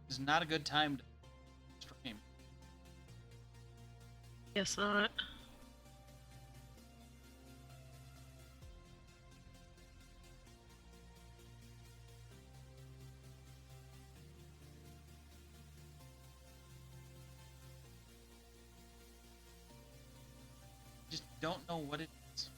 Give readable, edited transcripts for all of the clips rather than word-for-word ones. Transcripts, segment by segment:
is not a good time to stream. Guess not. Just don't know what it is.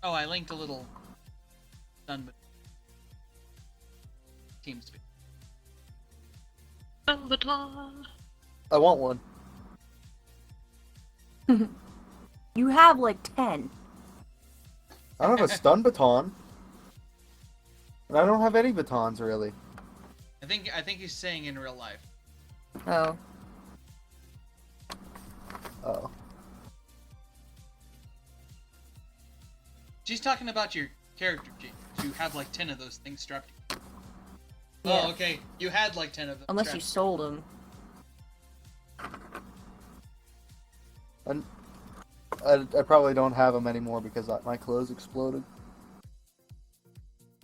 Oh, I linked a little done with TeamSpeak. Baton. I want one. You have like 10. I don't have a stun baton. And I don't have any batons, really. I think he's saying in real life. Oh. Oh. She's talking about your character sheet. You have like 10 of those things strapped. Yeah. Oh, okay. You had like 10 of them. Unless you sold them. And I probably don't have them anymore because my clothes exploded.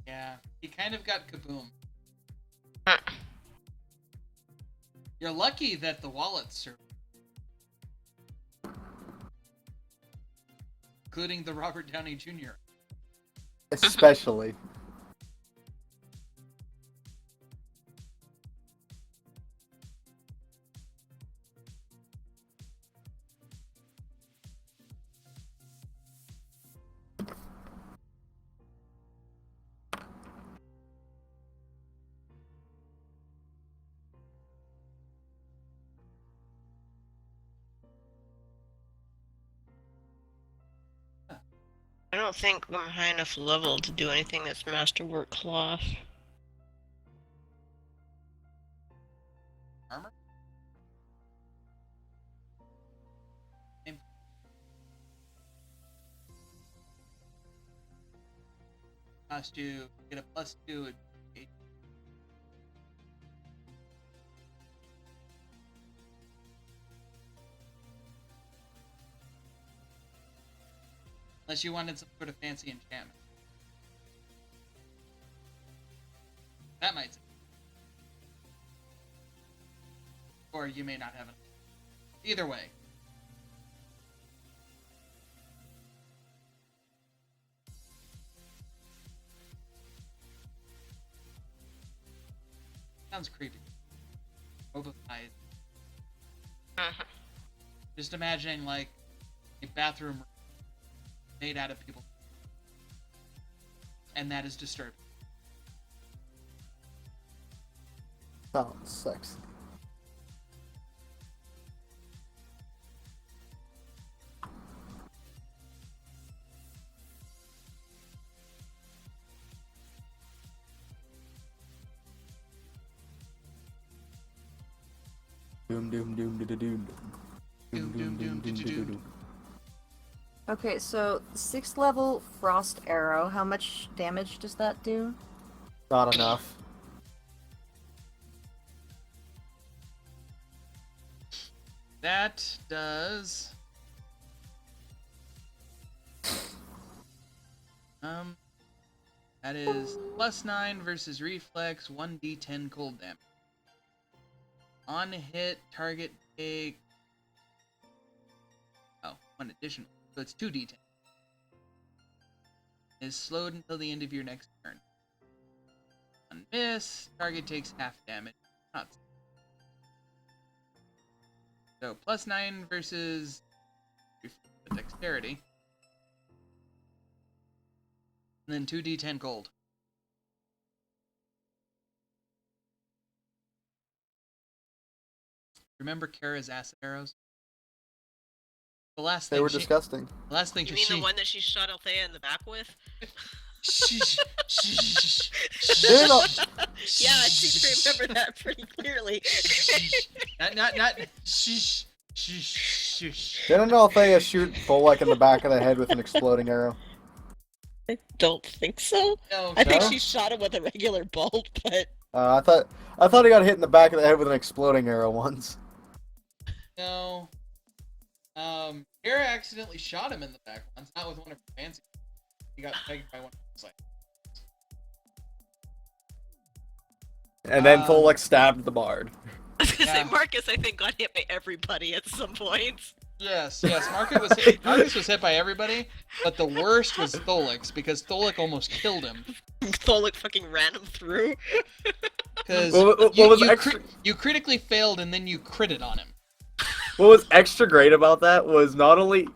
Yeah, he kind of got kaboom. You're lucky that the wallets are, including the Robert Downey Jr. Especially. I don't think I'm high enough level to do anything that's masterwork cloth. Armor? Cost you get a +2 at 8. Unless you wanted some sort of fancy enchantment. That might. Or you may not have it. Either way. Sounds creepy. Robo eyes. Just imagining like a bathroom made out of people. And that is disturbing. Sounds sexy. Doom doom doom doom doom Doom, doom, doom, doom. Okay, so 6th level Frost Arrow, how much damage does that do? Not enough. That does that is +9 versus reflex, 1d10 cold damage. On hit, target take one additional. So it's 2d10. Is slowed until the end of your next turn. On miss, target takes half damage. Not so +9 versus dexterity. And then 2d10 gold. Remember Kara's acid arrows? The last thing They were disgusting. The last thing You mean the one that she shot Althea in the back with? They're not. Yeah, I seem to remember that pretty clearly. Not shush. Didn't Althea shoot Volek in the back of the head with an exploding arrow? I don't think so. No, I think No? she shot him with a regular bolt, but I I thought he got hit in the back of the head with an exploding arrow once. No. Hera accidentally shot him in the back once, not with one of her fancy. He got pegged by one of his like. And then Tholek stabbed the bard. I was gonna Yeah. say Marcus, I think, got hit by everybody at some point. Yes, Marcus was hit by everybody, but the worst was Tholek's because Tholek almost killed him. Tholek fucking ran him through. Because What was extra- you critically failed and then you critted on him. What was extra great about that was not only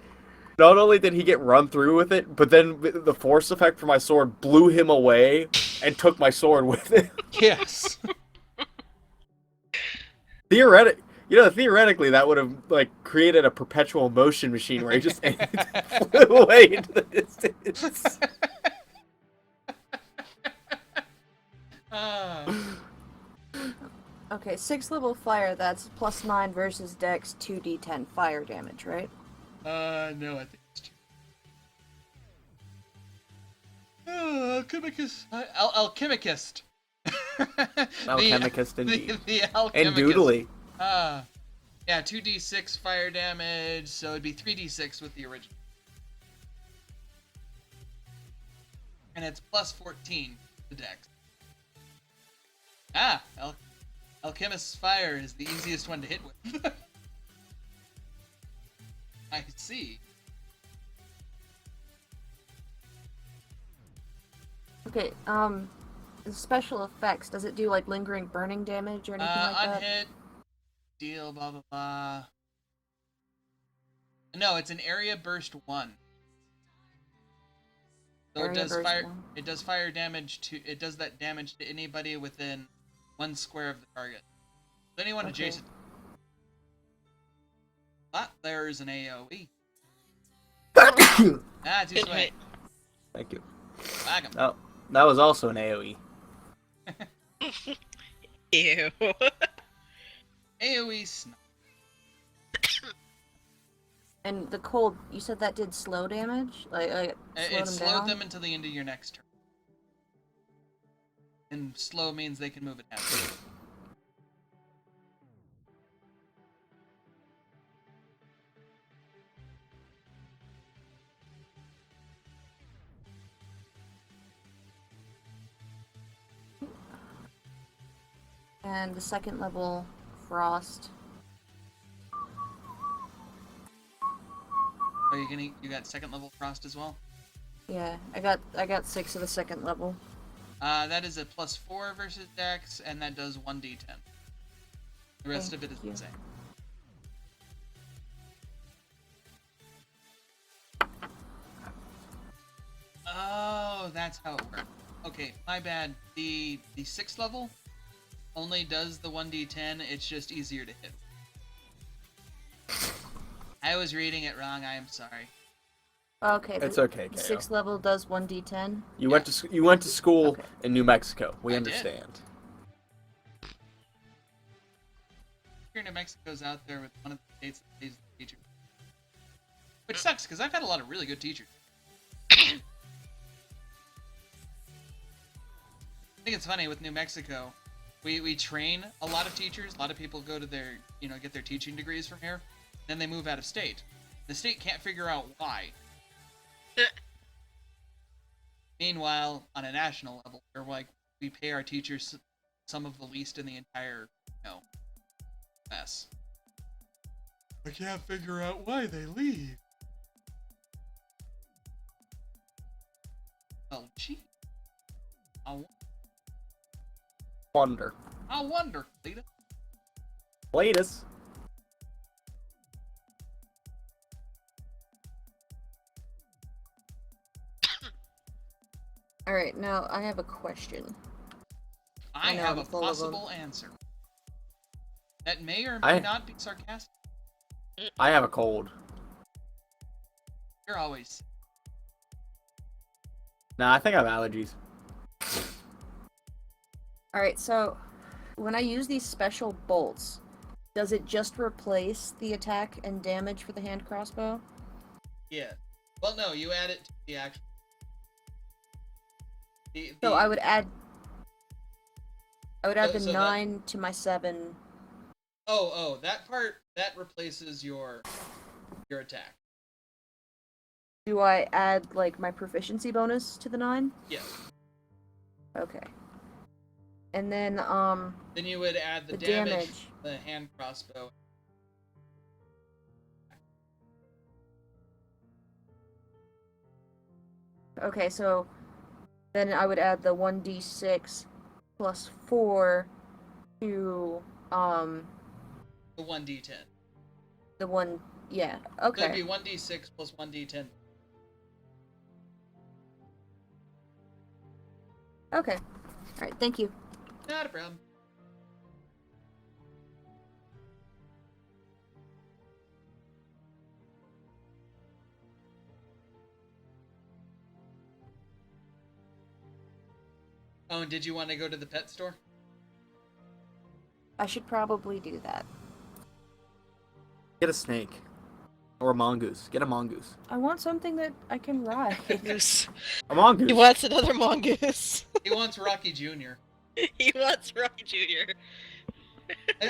did he get run through with it, but then the force effect for my sword blew him away and took my sword with it. Yes. Theoretically, that would have like created a perpetual motion machine where he just flew away into the distance. Okay, 6th level fire, that's +9 versus dex 2d10 fire damage, right? No, I think it's two. Oh, Alchemicist. Alchemicist. Alchemicist indeed. The Alchemicist. And Doodly. Yeah, 2d6 fire damage, so it'd be 3d6 with the original. And it's +14 to dex. Alchemist's fire is the easiest one to hit with. I see. Okay, the special effects, does it do like lingering burning damage or anything like that? Unhit, deal, blah blah blah. No, it's an area burst 1. So Area it does burst fire. 1. It does fire damage to. It does that damage to anybody within 1 square of the target. Anyone Okay. adjacent. Ah, there's an AOE. Too Good sweet. hit. Thank you. Flag 'em. Oh, that was also an AoE. Ew. AOE snipe. And the cold, you said that did slow damage? Like It them slowed down? them until the end of your next turn. And slow means they can move at half speed. And the 2nd level frost. Oh, you got 2nd level frost as well? Yeah, I got 6 of the 2nd level. That is a +4 versus dex, and that does 1d10. The rest Thank of it is you. the same. Oh, that's how it works. Okay, my bad. The 6th level only does the 1d10, it's just easier to hit. I was reading it wrong, I am sorry. Okay, It's the okay, KO. 6th level does 1d10. You went to school Okay. in New Mexico. We I did. understand. Here, New Mexico's out there with one of the states that pays the teachers. Which sucks, because I've had a lot of really good teachers. I think it's funny with New Mexico. We train a lot of teachers. A lot of people go to their, get their teaching degrees from here. Then they move out of state. The state can't figure out why. Meanwhile, on a national level, we pay our teachers some of the least in the entire, mess. I can't figure out why they leave. Oh, gee. I Wonder. wonder, Lita. Latest. Alright, now I have a question. I know, have a I'm full of them. possible answer. That may or may I- not be sarcastic. I have a cold. You're always. Nah, I think I have allergies. Alright, so when I use these special bolts, does it just replace the attack and damage for the hand crossbow? Yeah. Well, no, you add it to the actual. So I would add. I would add the So 9 to my 7. Oh, that part, that replaces your attack. Do I add, like, my proficiency bonus to the 9? Yes. Okay. And then, Then you would add the the damage, damage. the hand crossbow. Okay, so then I would add the 1d6 plus 4 to, The 1d10. the one, yeah, So it'd okay. be 1d6 plus 1d10. Okay. Alright, thank you. Not a problem. Oh, and did you want to go to the pet store? I should probably do that. Get a snake. Or a mongoose. Get a mongoose. I want something that I can ride. Goose. A mongoose! He wants another mongoose. He wants Rocky Jr. He wants Rocky Jr.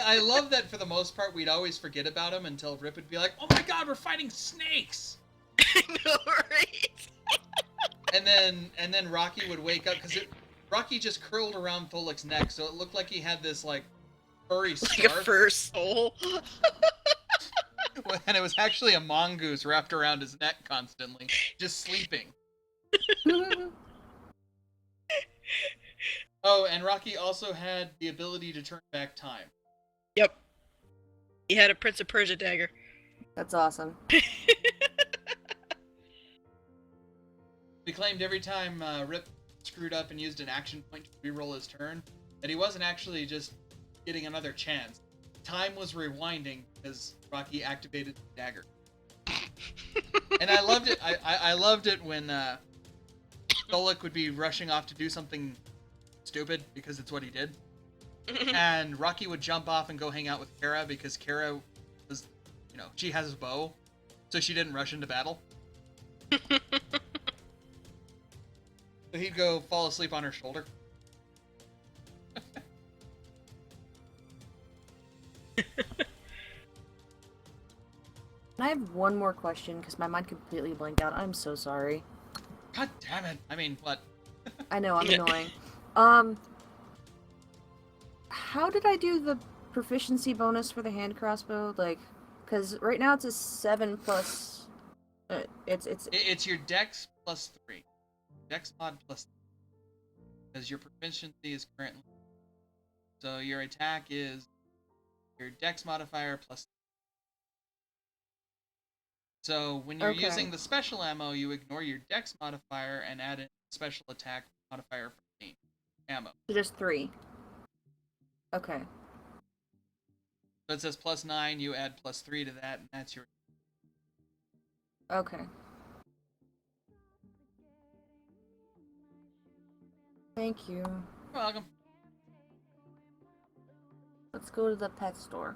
I love that for the most part we'd always forget about him until Rip would be like, "Oh my God, we're fighting snakes!" I know, right? And then Rocky would wake up because Rocky just curled around Tholik's neck, so it looked like he had this like furry Like scarf. a fur soul. And it was actually a mongoose wrapped around his neck constantly, just sleeping. Oh, and Rocky also had the ability to turn back time. Yep. He had a Prince of Persia dagger. That's awesome. He claimed every time Rip screwed up and used an action point to reroll his turn, that he wasn't actually just getting another chance. Time was rewinding as Rocky activated the dagger. And I loved it. I loved it when Tholik would be rushing off to do something stupid because it's what he did. And Rocky would jump off and go hang out with Kara because Kara was, she has a bow, so she didn't rush into battle. So he'd go fall asleep on her shoulder. I have one more question because my mind completely blanked out. I'm so sorry. God damn it. I mean, what? I know, I'm annoying. How did I do the proficiency bonus for the hand crossbow? Like, because right now it's a 7 plus. It's your dex plus 3. Dex mod plus 3. Because your proficiency is currently. So your attack is your dex modifier plus 3. So when you're using the special ammo, you ignore your dex modifier and add a special attack modifier for the ammo. So just 3. Okay. So it says plus 9, you add plus 3 to that, and that's your. Okay. Thank you. You're welcome. Let's go to the pet store.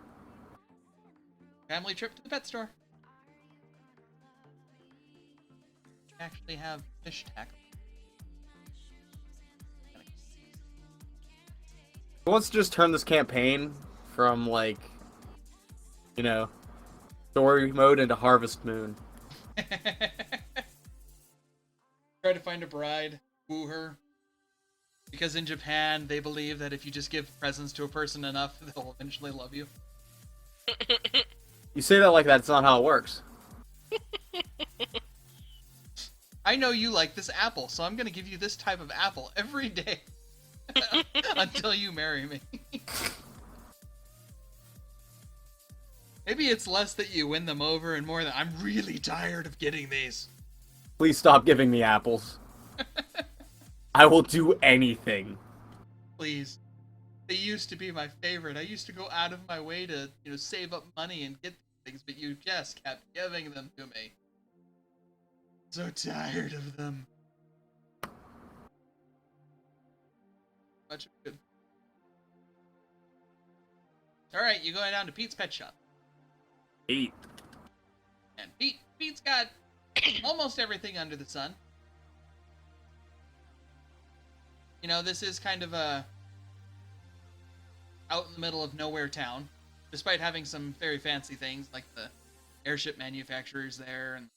Family trip to the pet store. Actually have fish tackle. Who wants to just turn this campaign from, story mode into Harvest Moon? Try to find a bride, woo her. Because in Japan, they believe that if you just give presents to a person enough, they'll eventually love you. You say that like that's not how it works. I know you like this apple, so I'm gonna give you this type of apple every day. Until you marry me. Maybe it's less that you win them over and more that I'm really tired of getting these. Please stop giving me apples. I will do anything. Please. They used to be my favorite. I used to go out of my way to, save up money and get things, but you just kept giving them to me. So tired of them. Much good. Alright, you're going down to Pete's Pet Shop. Pete. And Pete's got almost everything under the sun. This is kind of a out in the middle of nowhere town, despite having some very fancy things like the airship manufacturers there and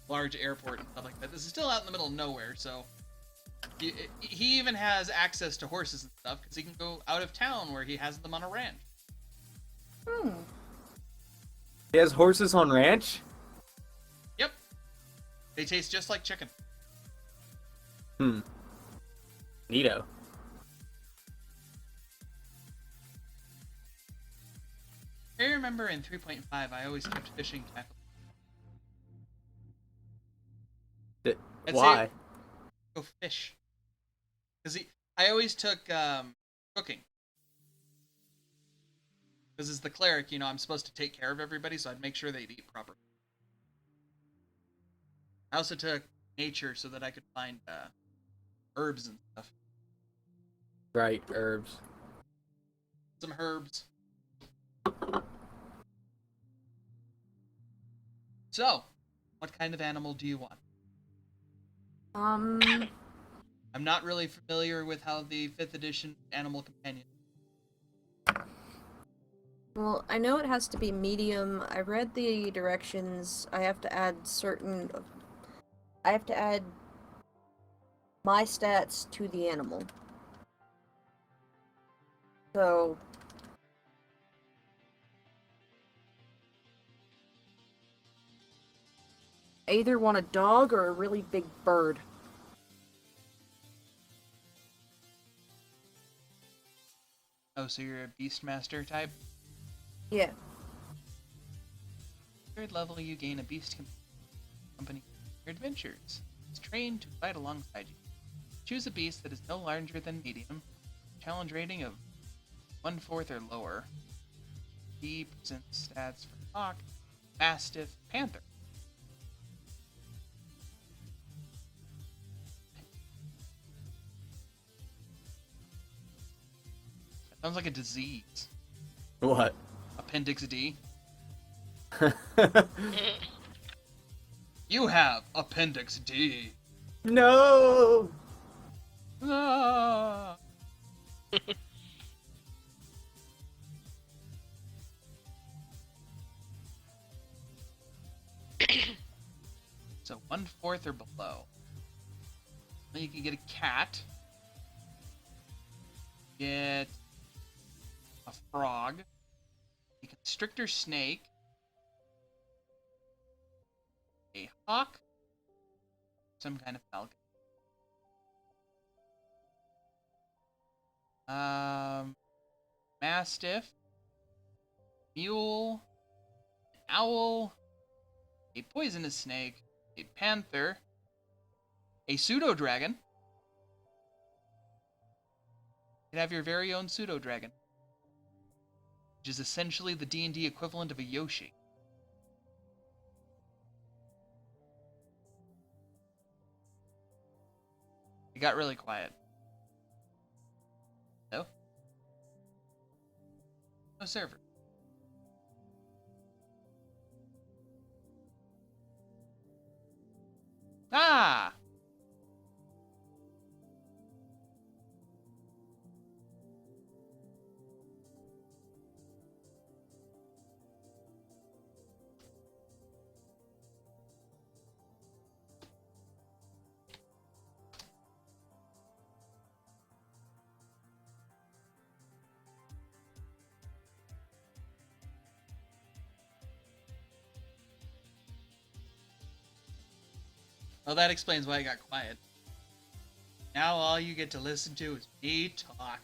large airport and stuff like that. This is still out in the middle of nowhere, so he even has access to horses and stuff because he can go out of town where he has them on a ranch. He has horses on ranch? Yep. They taste just like chicken. Neato. I remember in 3.5, I always kept fishing tackle. Why? Go fish. Because I always took cooking. Because as the cleric, I'm supposed to take care of everybody, so I'd make sure they'd eat properly. I also took nature so that I could find herbs and stuff. Right, herbs. Some herbs. So, what kind of animal do you want? I'm not really familiar with how the 5th edition Animal Companion. Well, I know it has to be medium. I read the directions. I have to add my stats to the animal. So I either want a dog or a really big bird. Oh, so you're a Beastmaster type? Yeah. 3rd level, you gain a beast company for your adventures. It's trained to fight alongside you. Choose a beast that is no larger than medium. Challenge rating of 1/4 or lower. B presents stats for hawk, mastiff, panther. That sounds like a disease. What? Appendix D. You have Appendix D. No! Ah. So 1/4 or below. Then you can get a cat. Get a frog. A constrictor snake. A hawk. Some kind of falcon. Mastiff. Mule. An owl. A poisonous snake. A panther. A pseudo dragon. You can have your very own pseudo dragon, which is essentially the D&D equivalent of a Yoshi. It got really quiet. No? No server. Ah! Well, that explains why it got quiet. Now all you get to listen to is me talk.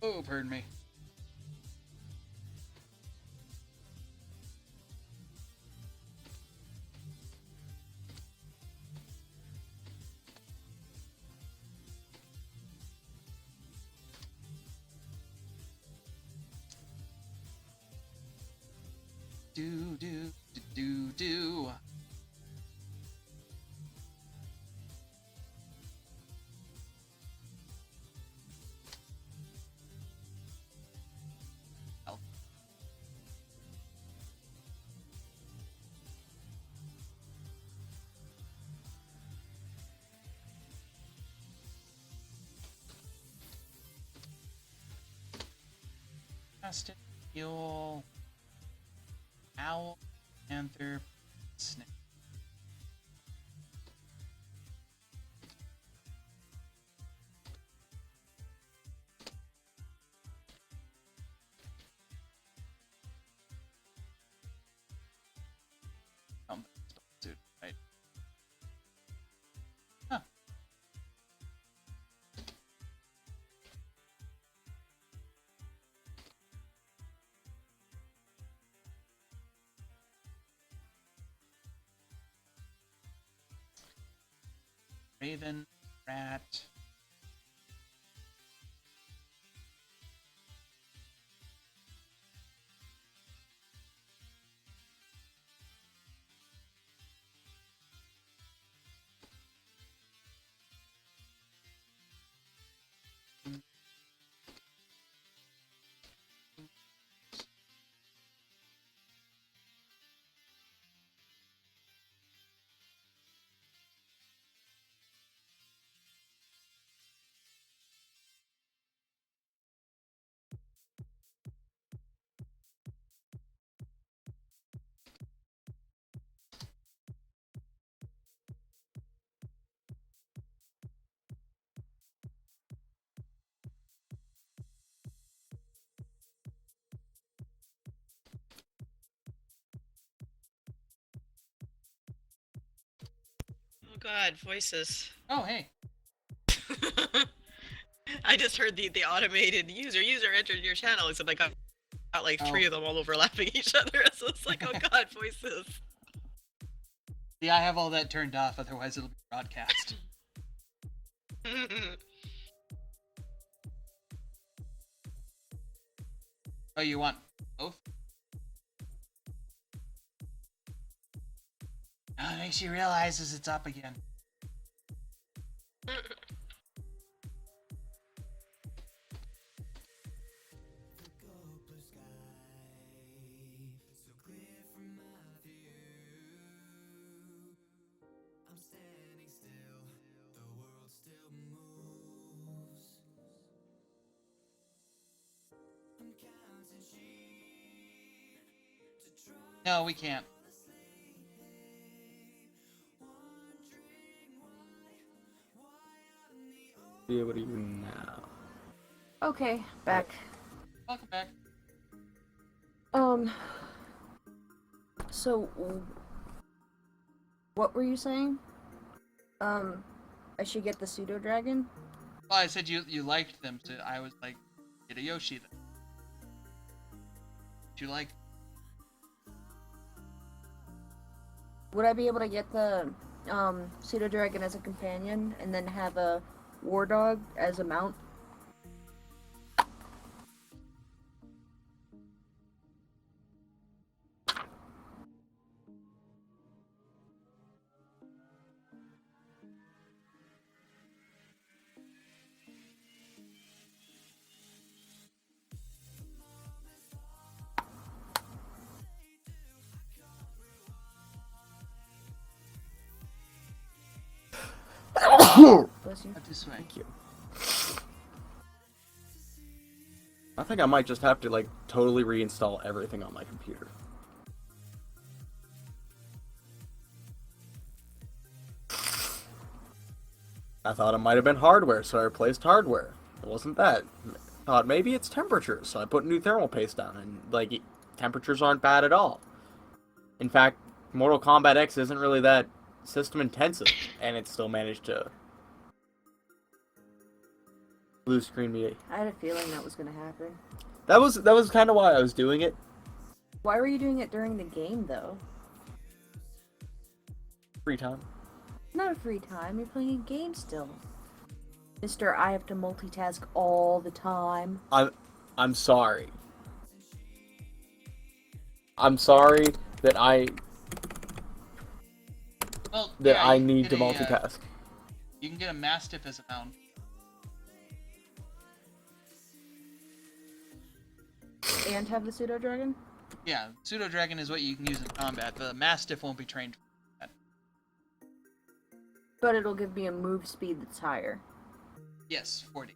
Oh, pardon me. Do. Mastiff, mule, owl, panther, snake. Suit, right? Huh. Raven, rat. Oh god, voices. Oh, hey. I just heard the automated user entered your channel, except I got like three of them all overlapping each other, so it's like, oh god, voices. See, I have all that turned off, otherwise it'll be broadcast. Oh, you want both? Oh, it makes you realize as it's up again. No, we can't. Be able to even now. Okay, back. Welcome back. So, what were you saying? I should get the pseudo dragon? Well, I said you liked them, so I was like, get a Yoshi then. Did you like? Would I be able to get the pseudo dragon as a companion and then have a war dog as a mount? Bless you. Not this way. Thank you. I think I might just have to, like, totally reinstall everything on my computer. I thought it might have been hardware, so I replaced hardware. It wasn't that. I thought maybe it's temperature, so I put new thermal paste down, and, like, temperatures aren't bad at all. In fact, Mortal Kombat X isn't really that system intensive, and it still managed to blue screen me. I had a feeling that was gonna happen. That was kind of why I was doing it. Why were you doing it during the game, though? Free time. Not a free time, you're playing a game still. Mister, I have to multitask all the time. I'm sorry. I'm sorry that Well, that yeah, I you can need get to a, multitask. You can get a Mastiff as a mount. And have the pseudo dragon? Yeah, Pseudo Dragon is what you can use in combat. The Mastiff won't be trained for that. But it'll give me a move speed that's higher. Yes, 40.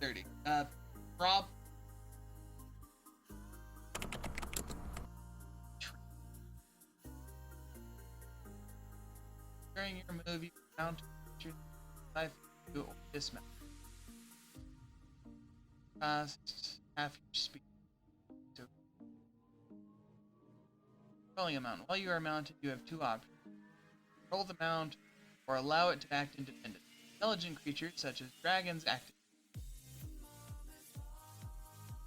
30. Drop. During your move, you mount your 5 or dismount. Fast half your speed. So, controlling a mount. While you are mounted, you have 2 options. Control the mount or allow it to act independently. Intelligent creatures such as dragons active.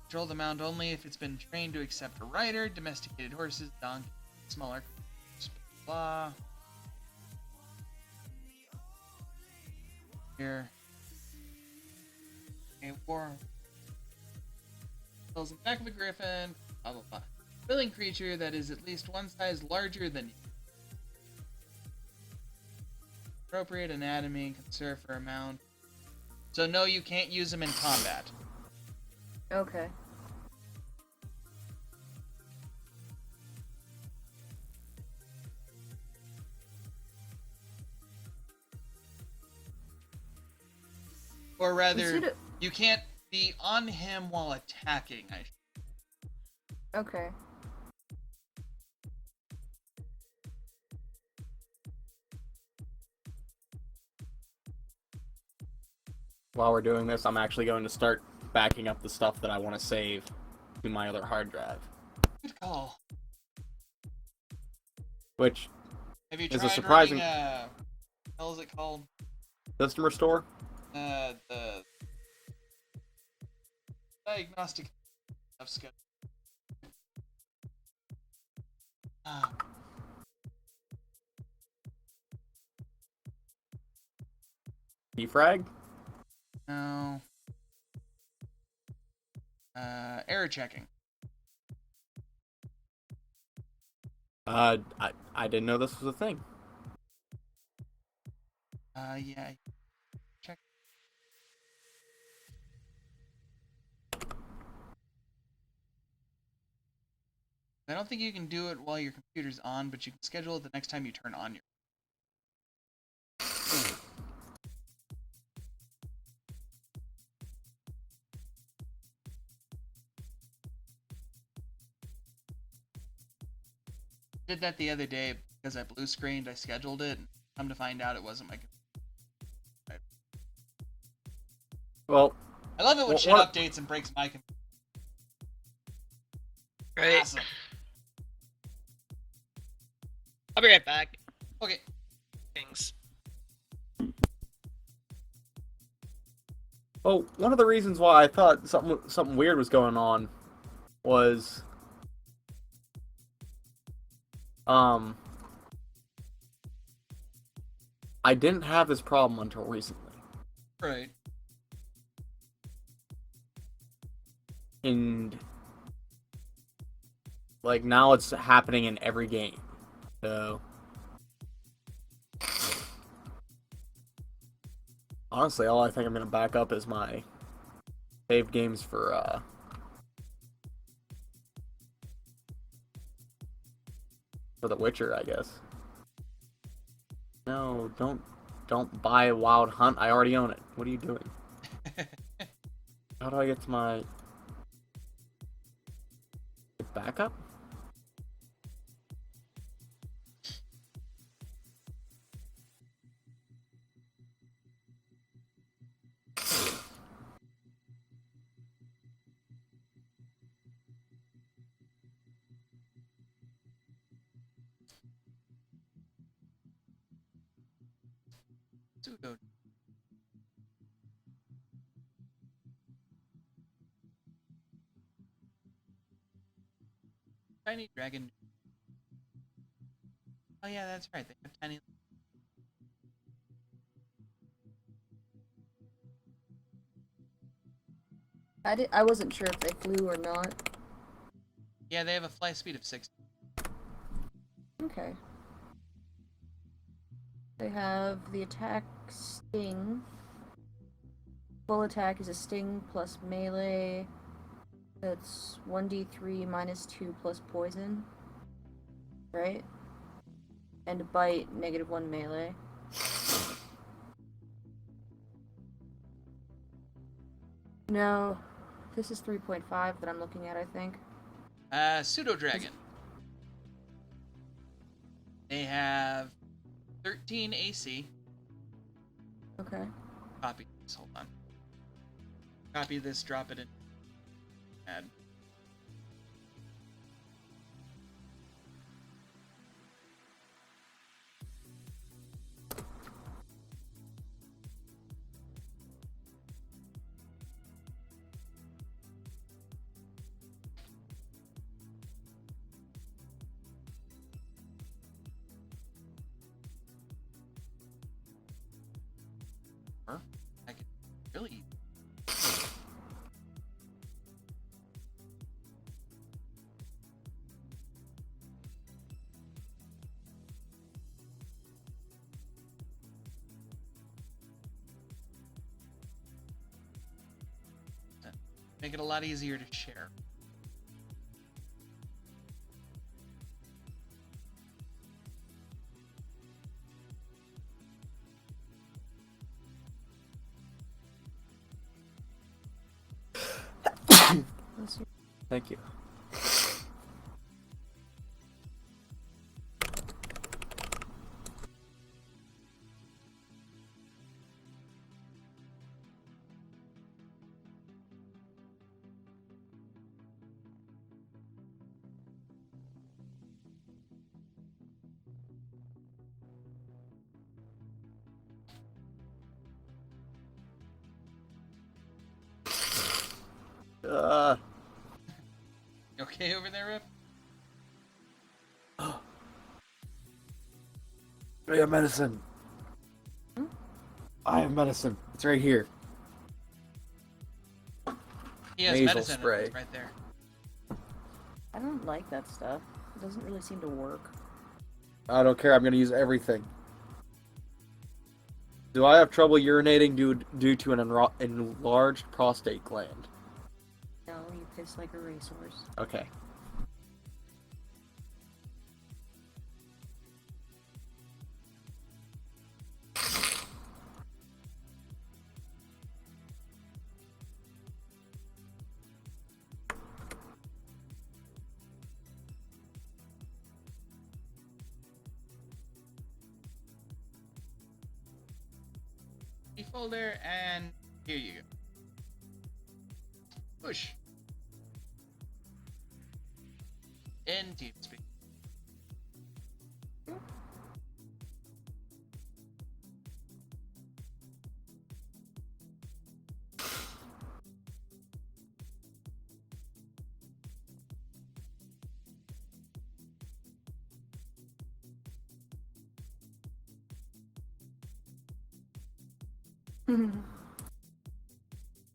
Control the mount only if it's been trained to accept a rider. Domesticated horses, donkeys, smaller creatures, blah. Here. A war. Fills in the back of a griffin. Blah blah blah. Willing creature that is at least one size larger than you. Appropriate anatomy can serve for a mount. So no, you can't use them in combat. Okay. Or rather, Consider- you can't be on him while attacking. Okay. While we're doing this, I'm actually going to start backing up the stuff that I want to save to my other hard drive. Good call. Which Have you is tried a surprising running, what the hell is it called? system restore. The diagnostic of schedule. Ah, Defrag? no. Error checking. I didn't know this was a thing. Yeah. Check. I don't think you can do it while your computer's on, but you can schedule it the next time you turn on your. Did that the other day because I blue screened. I scheduled it. And come to find out, it wasn't my. Well, I love it when Well, shit what- updates and breaks my computer. Right. Awesome. I'll be right back. Okay. Things. well, one of the reasons why I thought something weird was going on was I didn't have this problem until recently. Right. And like now it's happening in every game. So honestly, all I think I'm gonna back up is my saved games for The Witcher, I guess. No, don't buy Wild Hunt. I already own it. What are you doing? How do I get to my backup? Pseudo. Tiny dragon. Oh yeah, that's right. They have tiny. I wasn't sure if they flew or not. Yeah, they have a fly speed of 60. Okay. They have the attack sting. Full attack is a sting plus melee. That's 1d3 minus 2 plus poison. Right? And a bite, -1 melee. No, this is 3.5 that I'm looking at, I think. Pseudo Dragon. They have 13 AC. Okay. Copy this. Hold on. Copy this. Drop it in. Add. I can really. Make it a lot easier to share. Let's see. Thank you. You okay over there, Rip? I have medicine. Hmm? I have medicine. It's right here. He has Nasal medicine spray. right there. I don't like that stuff. It doesn't really seem to work. I don't care. I'm gonna use everything. Do I have trouble urinating due to an enlarged prostate gland? No, you piss like a racehorse. Okay. Folder, and here you go. Push. In TeamSpeak.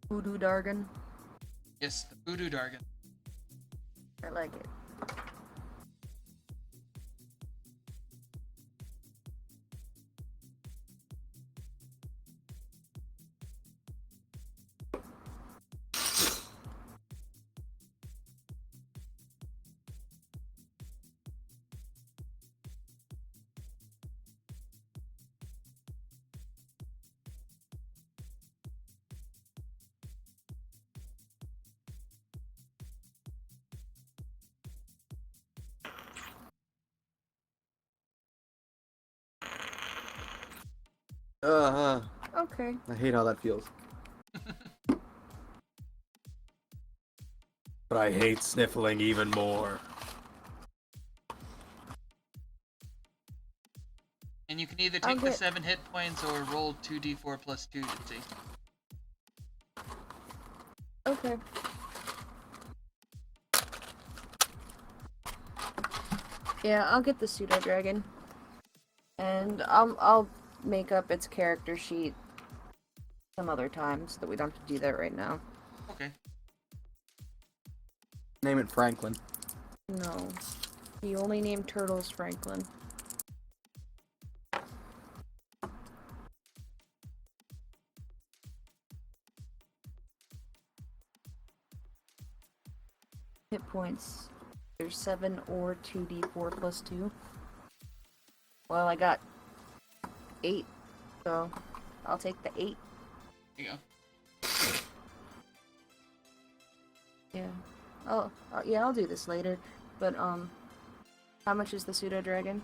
Voodoo Dargon. Yes, the Voodoo Dargon. I like it. Okay. I hate how that feels. But I hate sniffling even more. And you can either I'll take the get- 7 hit points or roll 2d4 plus 2 to see. Okay. Yeah, I'll get the pseudo dragon, and I'll make up its character sheet some other time so that we don't have to do that right now. Okay. Name it Franklin. No, the only name turtles Franklin. Hit points. There's 7 or 2d4 plus 2. Well, I got 8, so I'll take the 8. Here you go. yeah, I'll do this later. But how much is the pseudo dragon?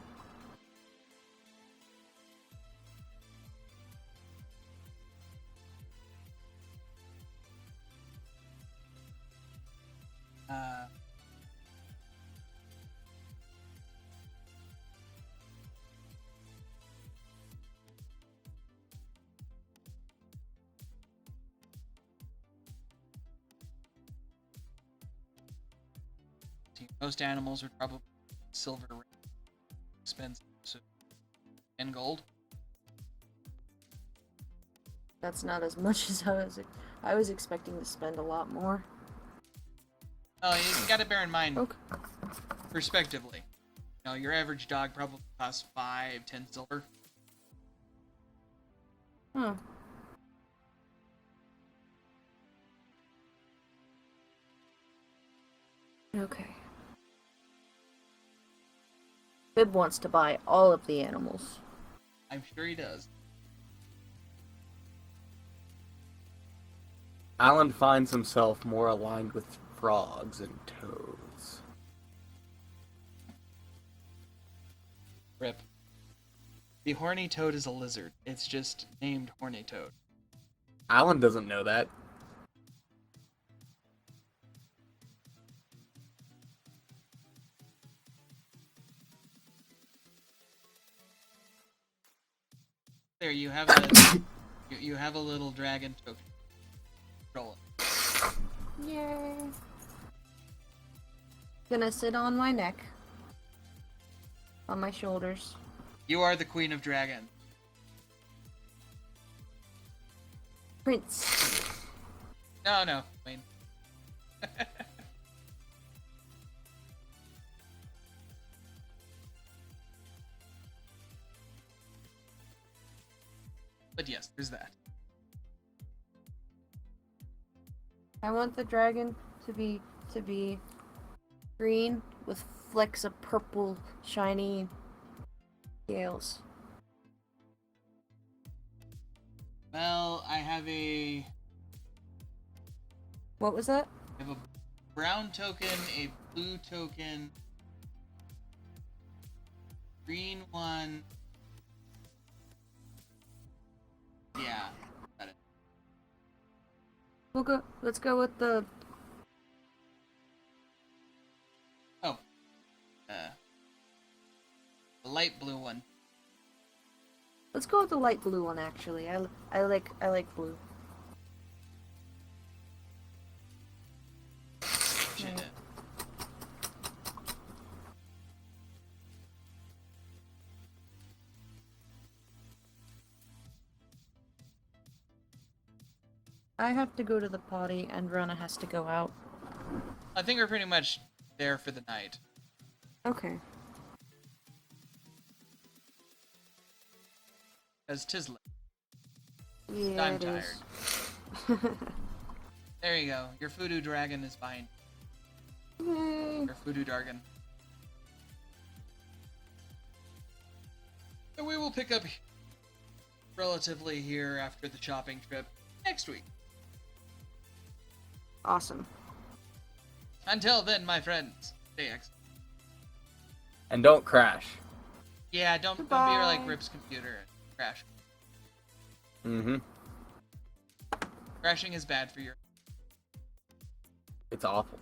Most animals are probably silver, expensive, so, and gold. That's not as much as I was expecting to spend a lot more. Oh, you gotta bear in mind, Okay. perspectively. You know, your average dog probably costs 5, 10 silver. Huh. Okay. Bib wants to buy all of the animals. I'm sure he does. Alan finds himself more aligned with frogs and toads. Rip. The horny toad is a lizard. It's just named horny toad. Alan doesn't know that. There, you have a you have a little dragon token. Roll it. Yay. Gonna sit on my neck. On my shoulders. You are the queen of dragon. Prince. No, queen. But yes, there's that. I want the dragon to be green with flecks of purple shiny scales. Well, I have a What was that? brown token, a blue token, green one. Yeah, got it. Let's go with the Oh, the light blue one. Let's go with the light blue one actually. I like blue. Shit. I have to go to the potty and Rana has to go out. I think we're pretty much there for the night. Okay. As tis late. Yeah, I'm it tired. is. There you go. Your voodoo dragon is behind. Yay. Your voodoo dragon. And we will pick up relatively here after the shopping trip next week. Awesome. Until then, my friends, stay excellent. And don't crash. Yeah, don't be Goodbye. like Rip's computer and crash. Mm-hmm. Crashing is bad for your. It's awful.